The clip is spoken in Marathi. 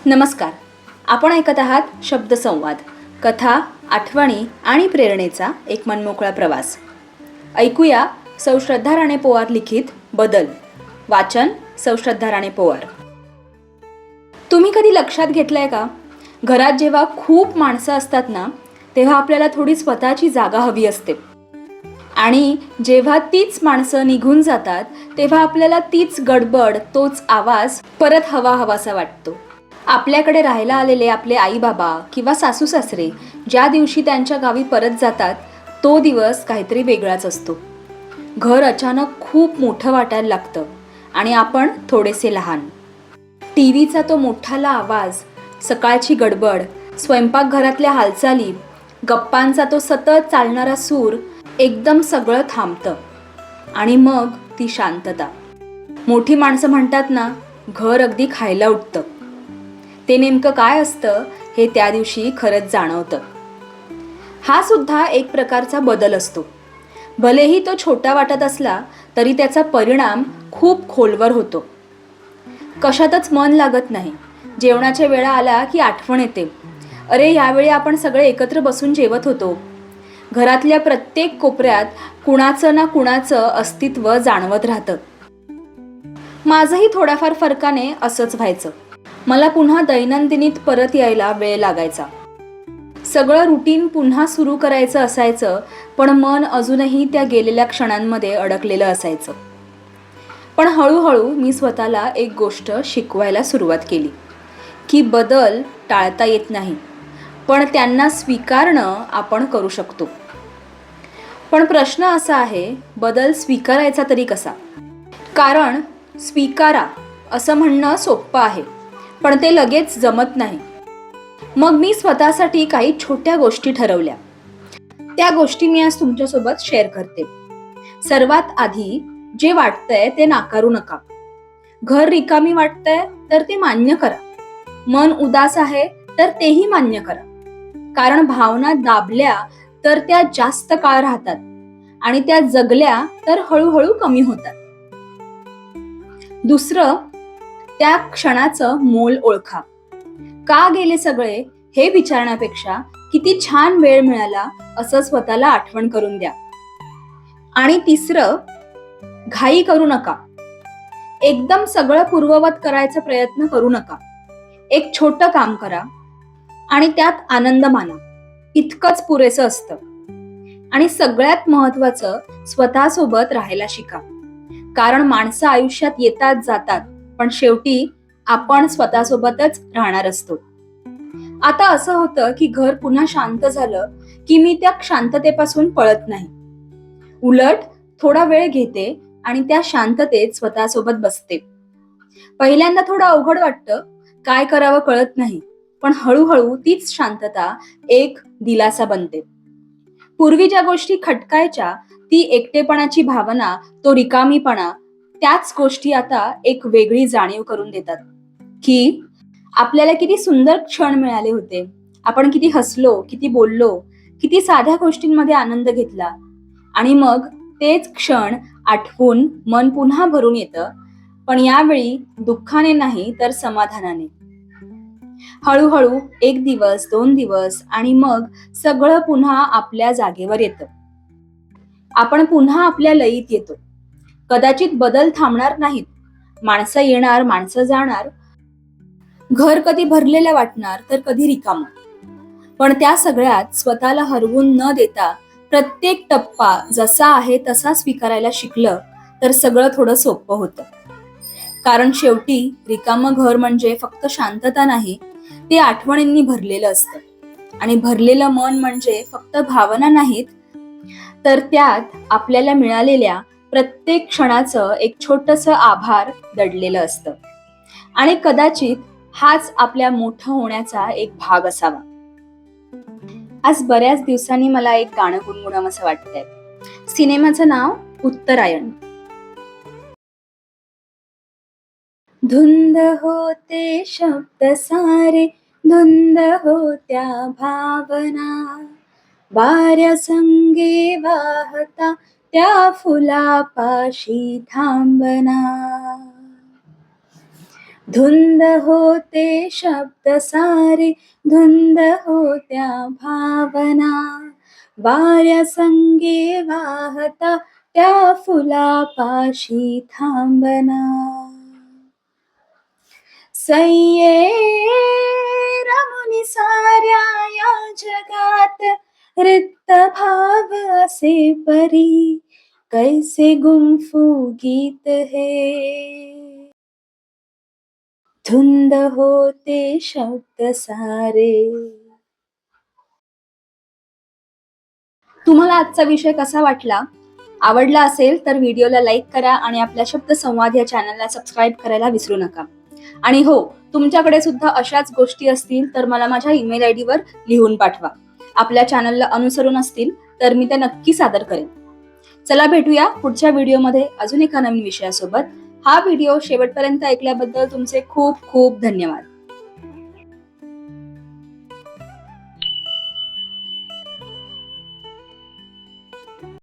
नमस्कार. आपण ऐकत आहात शब्दसंवाद, कथा, आठवणी आणि प्रेरणेचा एक मनमोकळा प्रवास. ऐकूया सौ श्रद्धा राणे पोवार लिखित बदल. वाचन सौ श्रद्धा राणे पोवार. तुम्ही कधी लक्षात घेतलंय का, घरात जेव्हा खूप माणसं असतात ना, तेव्हा आपल्याला थोडी स्वतःची जागा हवी असते. आणि जेव्हा तीच माणसं निघून जातात तेव्हा आपल्याला तीच गडबड, तोच आवाज परत हवासा वाटतो. आपल्याकडे राहायला आलेले आपले आई बाबा किंवा सासू सासरे ज्या दिवशी त्यांच्या गावी परत जातात तो दिवस काहीतरी वेगळाच असतो. घर अचानक खूप मोठं वाटायला लागतं आणि आपण थोडेसे लहान. टीव्हीचा तो मोठाला आवाज, सकाळची गडबड, स्वयंपाकघरातल्या हालचाली, गप्पांचा तो सतत चालणारा सूर, एकदम सगळं थांबतं. आणि मग ती शांतता. मोठी माणसं म्हणतात ना, घर अगदी खायला उठतं. ते नेमकं काय असतं हे त्या दिवशी खरंच जाणवतं. हा सुद्धा एक प्रकारचा बदल असतो. भलेही तो छोटा वाटत असला तरी त्याचा परिणाम खूप खोलवर होतो. कशातच मन लागत नाही. जेवणाच्या वेळा आला की आठवण येते, अरे यावेळी आपण सगळे एकत्र बसून जेवत होतो. घरातल्या प्रत्येक कोपऱ्यात कुणाचं ना कुणाचं अस्तित्व जाणवत राहतं. माझंही थोड्याफार फरकाने असंच व्हायचं. मला पुन्हा दैनंदिनीत परत यायला वेळ लागायचा. सगळं रुटीन पुन्हा सुरू करायचं असायचं, पण मन अजूनही त्या गेलेल्या क्षणांमध्ये अडकलेलं असायचं. पण हळूहळू मी स्वतःला एक गोष्ट शिकवायला सुरुवात केली की बदल टाळता येत नाही, पण त्यांना स्वीकारणं आपण करू शकतो. पण प्रश्न असा आहे, बदल स्वीकारायचा तरी कसा? कारण स्वीकारा असं म्हणणं सोपं आहे, पण ते लगेच जमत नाही. मग मी स्वतःसाठी काही छोट्या गोष्टी ठरवल्या. त्या गोष्टी मी आज तुमच्यासोबत शेअर करते. सर्वात आधी, जे वाटतंय ते नाकारू नका. घर रिकामी वाटतंय तर ते मान्य करा. मन उदास आहे तर तेही मान्य करा. कारण भावना दाबल्या तर त्या जास्त काळ राहतात आणि त्या जगल्या तर हळूहळू कमी होतात. दुसरं, त्या क्षणाचं मोल ओळखा. का गेले सगळे हे विचारण्यापेक्षा किती छान वेळ मिळाला असं स्वतःला आठवण करून द्या. आणि तिसरं, घाई करू नका. एकदम सगळं पूर्ववत करायचा प्रयत्न करू नका. एक छोटं काम करा आणि त्यात आनंद माना, इतकंच पुरेसं असतं. आणि सगळ्यात महत्वाचं, स्वतःसोबत राहायला शिका. कारण माणसं आयुष्यात येतात जातात, पण शेवटी आपण स्वतःसोबतच राहणार असतो. आता असं होतं की घर पुन्हा शांत झालं की मी त्या शांततेपासून पळत नाही. उलट थोडा वेळ घेते आणि त्या शांततेत स्वतःसोबत बसते. पहिल्यांदा थोडं अवघड वाटतं, काय करावं कळत नाही, पण हळूहळू तीच शांतता एक दिलासा बनते. पूर्वी ज्या गोष्टी खटकायच्या, ती एकटेपणाची भावना, तो रिकामीपणा, त्याच गोष्टी आता एक वेगळी जाणीव करून देतात की आपल्याला किती सुंदर क्षण मिळाले होते. आपण किती हसलो, किती बोललो, किती साध्या गोष्टींमध्ये आनंद घेतला. आणि मग तेच क्षण आठवून मन पुन्हा भरून येतं, पण यावेळी दुःखाने नाही तर समाधानाने. हळूहळू एक दिवस, 2 दिवस आणि मग सगळं पुन्हा आपल्या जागेवर येतं. आपण पुन्हा आपल्या लयीत येतो. कदाचित बदल थांबणार नाहीत. माणसं येणार, माणसं जाणार. घर कधी भरलेलं वाटणार तर कधी रिकामं. पण त्या सगळ्यात स्वतःला हरवून न देता प्रत्येक टप्पा जसा आहे तसा स्वीकारायला शिकलं तर सगळं थोडं सोपं होतं. कारण शेवटी रिकामं घर म्हणजे फक्त शांतता नाही, ते आठवणींनी भरलेलं असतं. आणि भरलेलं मन म्हणजे फक्त भावना नाहीत, तर त्यात आपल्याला मिळालेल्या प्रत्येक क्षणाचं एक छोटंसं आभार दडलेलं असतं. आणि कदाचित हाच आपल्या मोठं होण्याचा एक भाग असावा. आज बऱ्याच दिवसांनी मला एक गाणं गुणगुणावंसं वाटतंय. सिनेमाचं नाव उत्तरायण. धुंद होते शब्द सारे, धुंद होत्या भावना, वाऱ्या संगे वाहता त्या फुलापाशी थांबना. धुंद होते शब्द सारे, धुंद होत्या भावना, वाऱ्या संगे वाहता त्या फुलापाशी थांबना. सय्ये रमुनी साऱ्या या जगात, रिक्त भाव असे परी, कैसे गुंफू गीत हे. धुंद होते शब्द सारे. तुम्हाला आजचा विषय कसा वाटला? आवडला असेल तर व्हिडिओला लाईक करा आणि आपल्या शब्दसंवाद या चॅनलला सबस्क्राईब करायला विसरू नका. आणि हो, तुमच्याकडे सुद्धा अशाच गोष्टी असतील तर मला माझ्या ईमेल आयडी वर लिहून पाठवा. आपल्या चॅनलला अनुसरून असतील तर मी ते नक्की सादर करेन. चला भेटूया पुढच्या व्हिडिओमध्ये अजून एका नवीन विषयासोबत. हा व्हिडिओ शेवटपर्यंत ऐकल्याबद्दल तुमचे खूप खूप धन्यवाद.